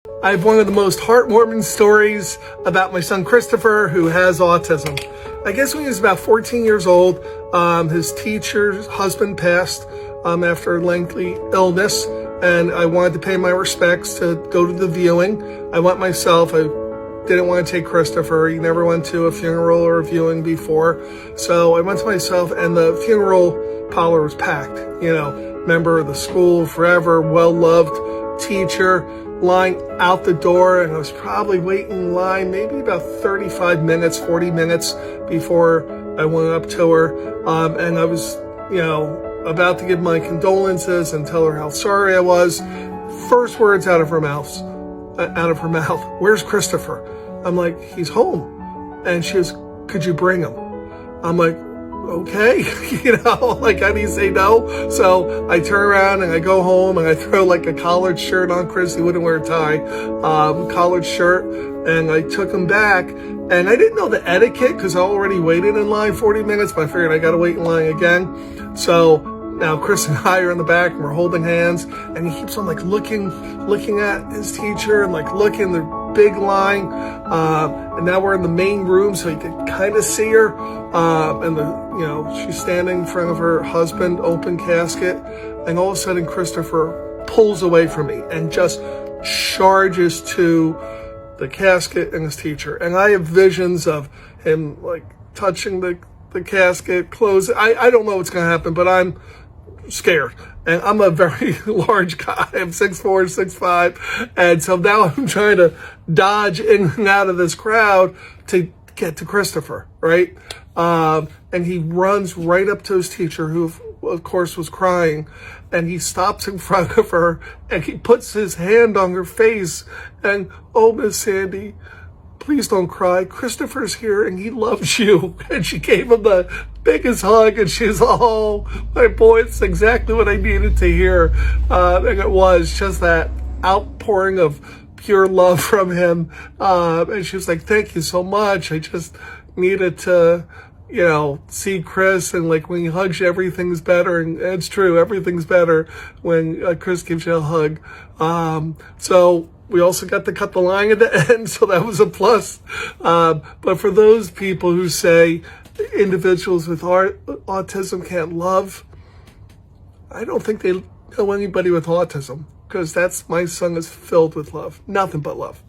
I have one of the most heartwarming stories about my son Christopher, who has autism. I guess when he was about 14 years old, his teacher's husband passed after a lengthy illness, and I wanted to pay my respects to go to the viewing. I went myself. I didn't want to take Christopher. He never went to a funeral or a viewing before. So I went to myself, and the funeral parlor was packed. You know, member of the school forever, well-loved teacher, lying out the door, and I was probably waiting in line maybe about 35 minutes, 40 minutes before I went up to her. And I was, about to give my condolences and tell her how sorry I was. First words out of her mouth, "Where's Christopher?" I'm like, "He's home." And she goes, "Could you bring him?" I'm like, okay, how do you say no? So I turn around and I go home and I throw like a collared shirt on Chris. He wouldn't wear a tie, collared shirt. And I took him back, and I didn't know the etiquette because I already waited in line 40 minutes, but I figured I got to wait in line again. So now Chris and I are in the back and we're holding hands, and he keeps on looking at his teacher and looking the big line. And now we're in the main room, so you can kind of see her. And she's standing in front of her husband, open casket, and all of a sudden Christopher pulls away from me and just charges to the casket and his teacher. And I have visions of him touching the casket, close. I don't know what's going to happen, but I'm scared. And I'm a very large guy. I'm 6'4", 6'5". And so now I'm trying to dodge in and out of this crowd to get to Christopher, right? And he runs right up to his teacher, who of course was crying, and he stops in front of her and he puts his hand on her face and, "Oh, Miss Sandy, please don't cry. Christopher's here and he loves you." And she gave him the biggest hug, and she's, "Oh, my boy, it's exactly what I needed to hear." And it was just that outpouring of pure love from him. And she was like, "Thank you so much. I just needed to, see Chris, and when he hugs you, everything's better." And it's true, everything's better when Chris gives you a hug. So we also got to cut the line at the end, so that was a plus. But for those people who say individuals with autism can't love, I don't think they know anybody with autism, because my son is filled with love, nothing but love.